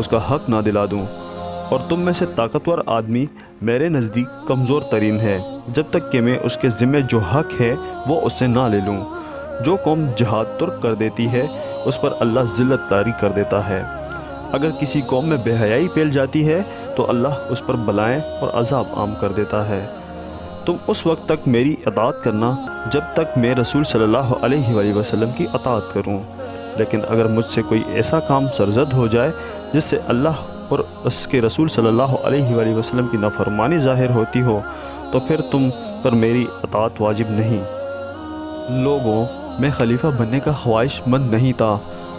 اس کا حق نہ دلا دوں، اور تم میں سے طاقتور آدمی میرے نزدیک کمزور ترین ہے، جب تک کہ میں اس کے ذمے جو حق ہے وہ اس سے نہ لے لوں۔ جو قوم جہاد ترک کر دیتی ہے اس پر اللہ ذلت طاری کر دیتا ہے۔ اگر کسی قوم میں بے حیائی پھیل جاتی ہے تو اللہ اس پر بلائیں اور عذاب عام کر دیتا ہے۔ تم اس وقت تک میری اطاعت کرنا جب تک میں رسول صلی اللہ علیہ وآلہ وسلم کی اطاعت کروں، لیکن اگر مجھ سے کوئی ایسا کام سرزد ہو جائے جس سے اللہ اور اس کے رسول صلی اللہ علیہ وآلہ وسلم کی نافرمانی ظاہر ہوتی ہو تو پھر تم پر میری اطاعت واجب نہیں۔ لوگوں، میں خلیفہ بننے کا خواہش مند نہیں تھا،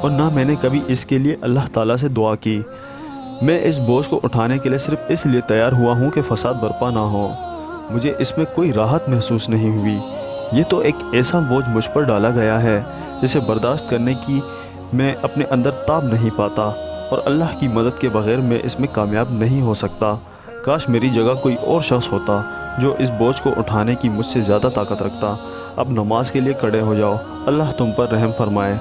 اور نہ میں نے کبھی اس کے لیے اللہ تعالیٰ سے دعا کی۔ میں اس بوجھ کو اٹھانے کے لیے صرف اس لیے تیار ہوا ہوں کہ فساد برپا نہ ہو۔ مجھے اس میں کوئی راحت محسوس نہیں ہوئی۔ یہ تو ایک ایسا بوجھ مجھ پر ڈالا گیا ہے جسے برداشت کرنے کی میں اپنے اندر تاب نہیں پاتا، اور اللہ کی مدد کے بغیر میں اس میں کامیاب نہیں ہو سکتا۔ کاش میری جگہ کوئی اور شخص ہوتا جو اس بوجھ کو اٹھانے کی مجھ سے زیادہ طاقت رکھتا۔ اب نماز کے لیے کھڑے ہو جاؤ، اللہ تم پر رحم فرمائے۔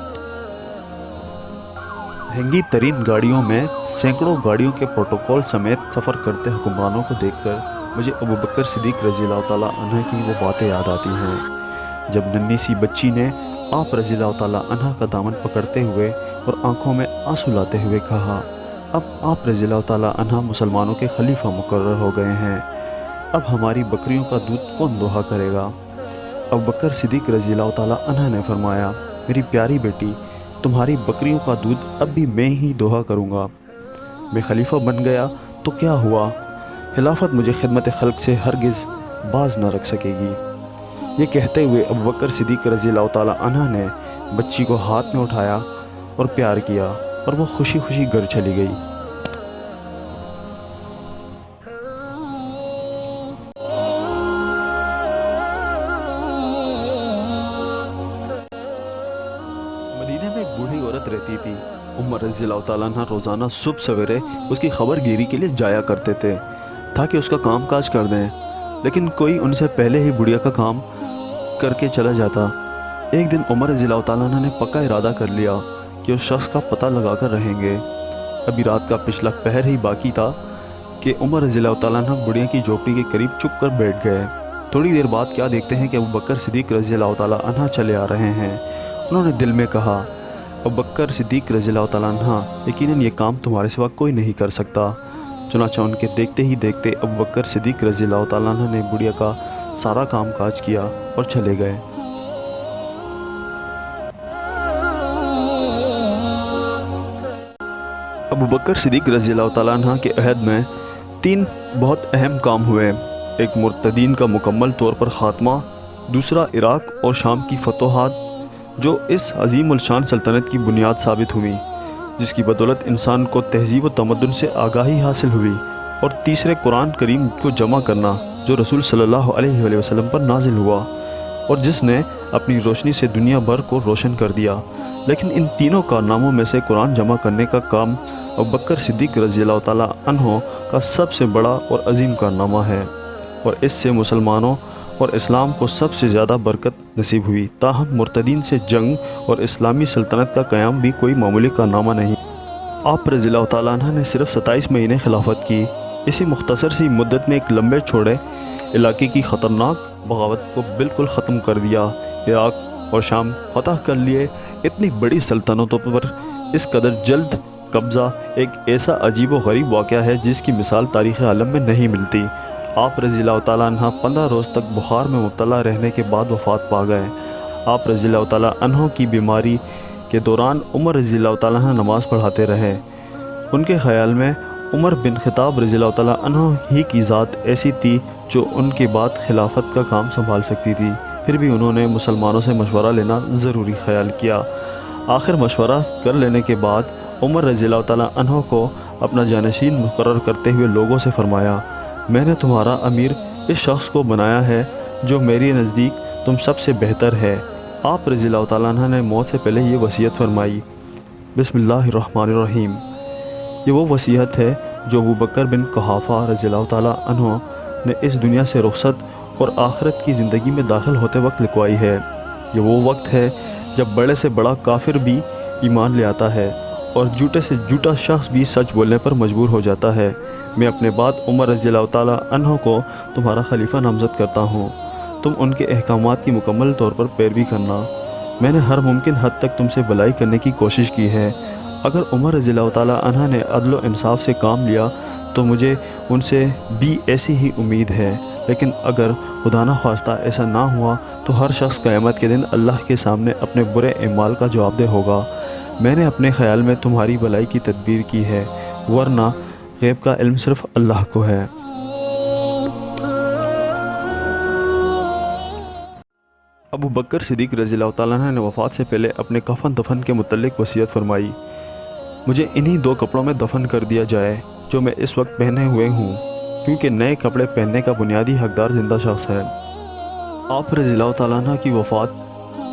مہنگی ترین گاڑیوں میں سینکڑوں گاڑیوں کے پروٹوکول سمیت سفر کرتے حکمرانوں کو دیکھ کر مجھے ابو بکر صدیق رضی اللہ تعالیٰ عنہ کی وہ باتیں یاد آتی ہیں جب ننھی سی بچی نے آپ رضی اللہ تعالیٰ عنہ کا دامن پکڑتے ہوئے اور آنکھوں میں آنسو لاتے ہوئے کہا، اب آپ رضی اللہ تعالیٰ عنہ مسلمانوں کے خلیفہ مقرر ہو گئے ہیں، اب ہماری بکریوں کا دودھ کون دوہا کرے گا؟ ابو بکر صدیق رضی اللہ تعالیٰ عنہ نے فرمایا، میری پیاری بیٹی، تمہاری بکریوں کا دودھ اب بھی میں ہی دوہا کروں گا۔ میں خلیفہ بن گیا تو کیا ہوا؟ خلافت مجھے خدمت خلق سے ہرگز باز نہ رکھ سکے گی۔ یہ کہتے ہوئے ابو بکر صدیق رضی اللہ تعالیٰ عنہ نے بچی کو ہاتھ میں اٹھایا اور پیار کیا، اور وہ خوشی خوشی گھر چلی گئی۔ مدینہ میں ایک بوڑھی عورت رہتی تھی۔ عمر رضی اللہ تعالیٰ عنہ روزانہ صبح سویرے اس کی خبر گیری کے لیے جایا کرتے تھے تاکہ اس کا کام کاج کر دیں، لیکن کوئی ان سے پہلے ہی بڑھیا کا کام کر کے چلا جاتا۔ ایک دن عمر رضی اللہ تعالیٰ عنہ نے پکا ارادہ کر لیا کہ اس شخص کا پتہ لگا کر رہیں گے۔ ابھی رات کا پچھلا پہر ہی باقی تھا کہ عمر رضی اللہ تعالیٰ عنہ بڑھیا کی جھوپڑی کے قریب چھپ کر بیٹھ گئے۔ تھوڑی دیر بعد کیا دیکھتے ہیں کہ ابو بکر صدیق رضی اللہ تعالیٰ عنہ چلے آ رہے ہیں۔ انہوں نے دل میں کہا، ابو بکر صدیق رضی اللہ تعالیٰ عنہ، یقیناً یہ کام تمہارے سوا کوئی نہیں کر سکتا۔ چنانچہ ان کے دیکھتے ہی دیکھتے ابو بکر صدیق رضی اللہ تعالیٰ عنہ نے بڑھیا کا سارا کام کاج کیا اور چلے گئے۔ ابو بکر صدیق رضی اللہ تعالیٰ عنہ کے عہد میں 3 بہت اہم کام ہوئے۔ ایک مرتدین کا مکمل طور پر خاتمہ، دوسرا عراق اور شام کی فتوحات جو اس عظیم الشان سلطنت کی بنیاد ثابت ہوئی، جس کی بدولت انسان کو تہذیب و تمدن سے آگاہی حاصل ہوئی، اور تیسرے قرآن کریم کو جمع کرنا جو رسول صلی اللہ علیہ وآلہ وسلم پر نازل ہوا اور جس نے اپنی روشنی سے دنیا بھر کو روشن کر دیا۔ لیکن ان تینوں کارناموں میں سے قرآن جمع کرنے کا کام ابو بکر صدیق رضی اللہ تعالیٰ عنہ کا سب سے بڑا اور عظیم کارنامہ ہے، اور اس سے مسلمانوں اور اسلام کو سب سے زیادہ برکت نصیب ہوئی۔ تاہم مرتدین سے جنگ اور اسلامی سلطنت کا قیام بھی کوئی معمولی کارنامہ نہیں۔ آپ رضی اللہ تعالیٰ عنہ نے صرف 27 مہینے خلافت کی۔ اسی مختصر سی مدت میں ایک لمبے چوڑے علاقے کی خطرناک بغاوت کو بالکل ختم کر دیا، عراق اور شام فتح کر لیے۔ اتنی بڑی سلطنتوں پر اس قدر جلد قبضہ ایک ایسا عجیب و غریب واقعہ ہے جس کی مثال تاریخ عالم میں نہیں ملتی۔ آپ رضی اللہ تعالیٰ عنہ 15 روز تک بخار میں مبتلا رہنے کے بعد وفات پا گئے۔ آپ رضی اللہ تعالیٰ عنہ کی بیماری کے دوران عمر رضی اللہ تعالیٰ عنہ نماز پڑھاتے رہے۔ ان کے خیال میں عمر بن خطاب رضی اللہ تعالیٰ عنہ ہی کی ذات ایسی تھی جو ان کے بعد خلافت کا کام سنبھال سکتی تھی۔ پھر بھی انہوں نے مسلمانوں سے مشورہ لینا ضروری خیال کیا۔ آخر مشورہ کر لینے کے بعد عمر رضی اللہ تعالیٰ عنہ کو اپنا جانشین مقرر کرتے ہوئے لوگوں سے فرمایا، میں نے تمہارا امیر اس شخص کو بنایا ہے جو میری نزدیک تم سب سے بہتر ہے۔ آپ رضی اللہ تعالیٰ عنہ نے موت سے پہلے یہ وصیت فرمائی، بسم اللہ الرحمن الرحیم۔ یہ وہ وصیت ہے جو ابو بکر بن قحافہ رضی اللہ تعالیٰ عنہ نے اس دنیا سے رخصت اور آخرت کی زندگی میں داخل ہوتے وقت لکھوائی ہے۔ یہ وہ وقت ہے جب بڑے سے بڑا کافر بھی ایمان لے آتا ہے اور جھوٹے سے جھوٹا شخص بھی سچ بولنے پر مجبور ہو جاتا ہے۔ میں اپنے بعد عمر رضی اللہ تعالیٰ عنہ کو تمہارا خلیفہ نامزد کرتا ہوں۔ تم ان کے احکامات کی مکمل طور پر پیروی کرنا۔ میں نے ہر ممکن حد تک تم سے بھلائی کرنے کی کوشش کی ہے۔ اگر عمر رضی اللہ تعالیٰ عنہ نے عدل و انصاف سے کام لیا تو مجھے ان سے بھی ایسی ہی امید ہے، لیکن اگر خدا نہ خواستہ ایسا نہ ہوا تو ہر شخص قیامت کے دن اللہ کے سامنے اپنے برے اعمال کا جواب دہ ہوگا۔ میں نے اپنے خیال میں تمہاری بھلائی کی تدبیر کی ہے، ورنہ غیب کا علم صرف اللہ کو ہے۔ ابو بکر صدیق رضی اللہ تعالیٰ عنہ نے وفات سے پہلے اپنے کفن دفن کے متعلق وصیت فرمائی، مجھے انہی 2 کپڑوں میں دفن کر دیا جائے جو میں اس وقت پہنے ہوئے ہوں، کیونکہ نئے کپڑے پہننے کا بنیادی حقدار زندہ شخص ہے۔ آپ رضی اللہ تعالیٰ عنہ کی وفات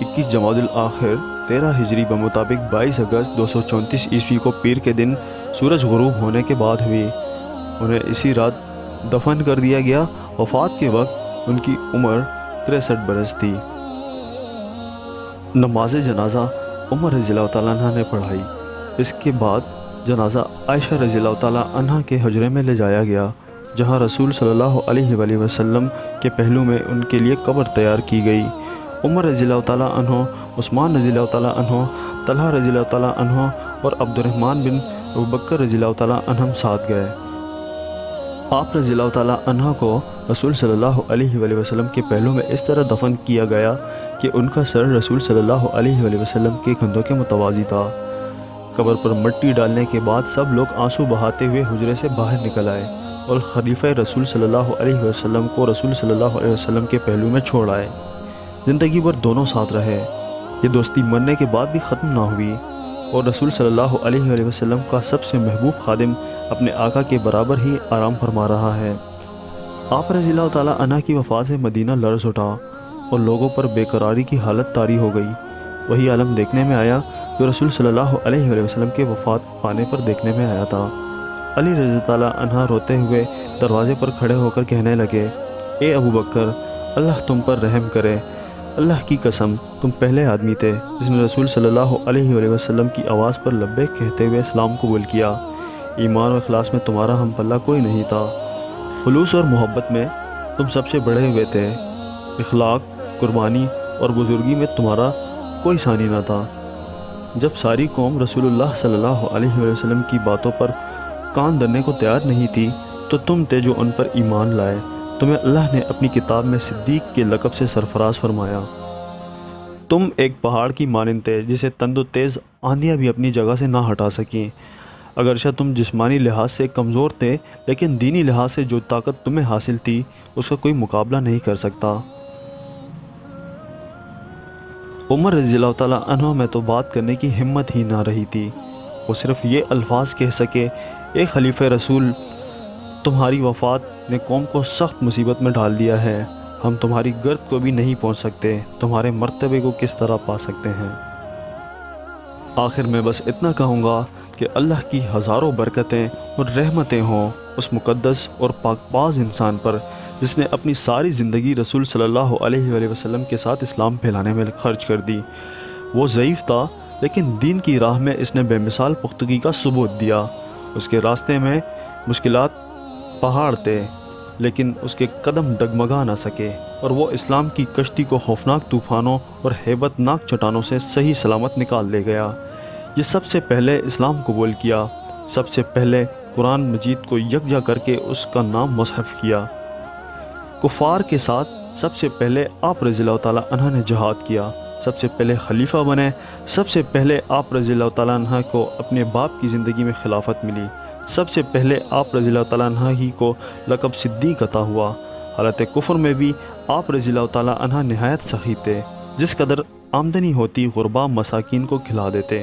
21 جمادی الاخر 13 ہجری بمطابق 22 اگست 234 عیسوی کو پیر کے دن سورج غروب ہونے کے بعد ہوئی۔ انہیں اسی رات دفن کر دیا گیا۔ وفات کے وقت ان کی عمر 63 برس تھی۔ نماز جنازہ عمر رضی اللہ تعالیٰ عنہ نے پڑھائی۔ اس کے بعد جنازہ عائشہ رضی اللہ تعالیٰ عنہ کے حجرے میں لے جایا گیا، جہاں رسول صلی اللہ علیہ وآلہ وسلم کے پہلو میں ان کے لیے قبر تیار کی گئی۔ عمر رضی اللہ تعالیٰ عنہ، عثمان رضی اللہ تعالیٰ عنہ، طلحہ رضی اللہ تعالیٰ عنہ اور عبد الرحمن بن ابوبکر رضی اللہ تعالیٰ عنہ ساتھ گئے۔ آپ رضی اللہ تعالیٰ عنہ کو رسول صلی اللہ علیہ وآلہ وسلم کے پہلو میں اس طرح دفن کیا گیا کہ ان کا سر رسول صلی اللہ علیہ وآلہ وسلم کے کندھوں کے متوازی تھا۔ قبر پر مٹی ڈالنے کے بعد سب لوگ آنسو بہاتے ہوئے حجرے سے باہر نکل آئے اور خلیفہ رسول صلی اللہ علیہ وسلم کو رسول صلی اللہ علیہ وسلم کے پہلو میں چھوڑ آئے۔ زندگی بھر دونوں ساتھ رہے۔ یہ دوستی مرنے کے بعد بھی ختم نہ ہوئی اور رسول صلی اللہ علیہ وآلہ وسلم کا سب سے محبوب خادم اپنے آقا کے برابر ہی آرام فرما رہا ہے۔ آپ رضی اللہ تعالیٰ عنہ کی وفات سے مدینہ لرز اٹھا اور لوگوں پر بے قراری کی حالت طاری ہو گئی۔ وہی عالم دیکھنے میں آیا جو رسول صلی اللہ علیہ وآلہ وسلم کے وفات پانے پر دیکھنے میں آیا تھا۔ علی رضی اللہ عنہ روتے ہوئے دروازے پر کھڑے ہو کر کہنے لگے، اے ابو بکر، اللہ تم پر رحم کرے۔ اللہ کی قسم تم پہلے آدمی تھے جس نے رسول صلی اللہ علیہ وآلہ وسلم کی آواز پر لبیک کہتے ہوئے اسلام قبول کیا۔ ایمان و اخلاص میں تمہارا ہم پلہ کوئی نہیں تھا۔ خلوص اور محبت میں تم سب سے بڑے ہوئے تھے۔ اخلاق، قربانی اور بزرگی میں تمہارا کوئی ثانی نہ تھا۔ جب ساری قوم رسول اللہ صلی اللہ علیہ وآلہ وسلم کی باتوں پر کان دھرنے کو تیار نہیں تھی تو تم تھے جو ان پر ایمان لائے۔ تمہیں اللہ نے اپنی کتاب میں صدیق کے لقب سے سرفراز فرمایا۔ تم ایک پہاڑ کی مانند تھے جسے تند و تیز آندیاں بھی اپنی جگہ سے نہ ہٹا سکیں۔ اگرچہ تم جسمانی لحاظ سے کمزور تھے، لیکن دینی لحاظ سے جو طاقت تمہیں حاصل تھی اس کا کوئی مقابلہ نہیں کر سکتا۔ عمر رضی اللہ تعالیٰ عنہ میں تو بات کرنے کی ہمت ہی نہ رہی تھی۔ وہ صرف یہ الفاظ کہہ سکے، اے خلیفہ رسول، تمہاری وفات نے قوم کو سخت مصیبت میں ڈال دیا ہے۔ ہم تمہاری گرد کو بھی نہیں پہنچ سکتے، تمہارے مرتبے کو کس طرح پا سکتے ہیں۔ آخر میں بس اتنا کہوں گا کہ اللہ کی ہزاروں برکتیں اور رحمتیں ہوں اس مقدس اور پاک باز انسان پر جس نے اپنی ساری زندگی رسول صلی اللہ علیہ وآلہ وسلم کے ساتھ اسلام پھیلانے میں خرچ کر دی۔ وہ ضعیف تھا لیکن دین کی راہ میں اس نے بے مثال پختگی کا ثبوت دیا۔ اس کے راستے میں مشکلات پہاڑ تھے لیکن اس کے قدم ڈگمگا نہ سکے اور وہ اسلام کی کشتی کو خوفناک طوفانوں اور ہیبت ناک چٹانوں سے صحیح سلامت نکال لے گیا۔ یہ سب سے پہلے اسلام قبول کیا، سب سے پہلے قرآن مجید کو یکجا کر کے اس کا نام مصحف کیا۔ کفار کے ساتھ سب سے پہلے آپ رضی اللہ تعالیٰ عنہ نے جہاد کیا، سب سے پہلے خلیفہ بنے، سب سے پہلے آپ رضی اللہ تعالیٰ عنہ کو اپنے باپ کی زندگی میں خلافت ملی، سب سے پہلے آپ رضی اللہ تعالیٰ عنہ ہی کو لقب صدیق عطا ہوا۔ حالت کفر میں بھی آپ رضی اللہ تعالیٰ عنہ نہایت سخی تھے، جس قدر آمدنی ہوتی غربا مساکین کو کھلا دیتے۔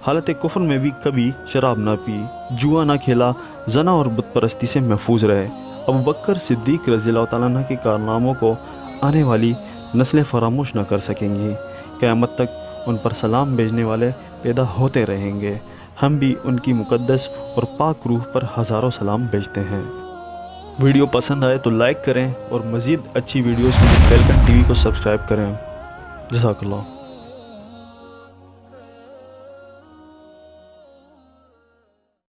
حالت کفر میں بھی کبھی شراب نہ پی، جوا نہ کھیلا، زنا اور بت پرستی سے محفوظ رہے۔ ابو بکر صدیق رضی اللہ تعالیٰ عنہ کے کارناموں کو آنے والی نسلیں فراموش نہ کر سکیں گی۔ قیامت تک ان پر سلام بھیجنے والے پیدا ہوتے رہیں گے۔ ہم بھی ان کی مقدس اور پاک روح پر ہزاروں سلام بھیجتے ہیں۔ ویڈیو پسند آئے تو لائک کریں اور مزید اچھی ویڈیوز کے لیے فیلکن ٹی وی کو سبسکرائب کریں۔ جزاک اللہ۔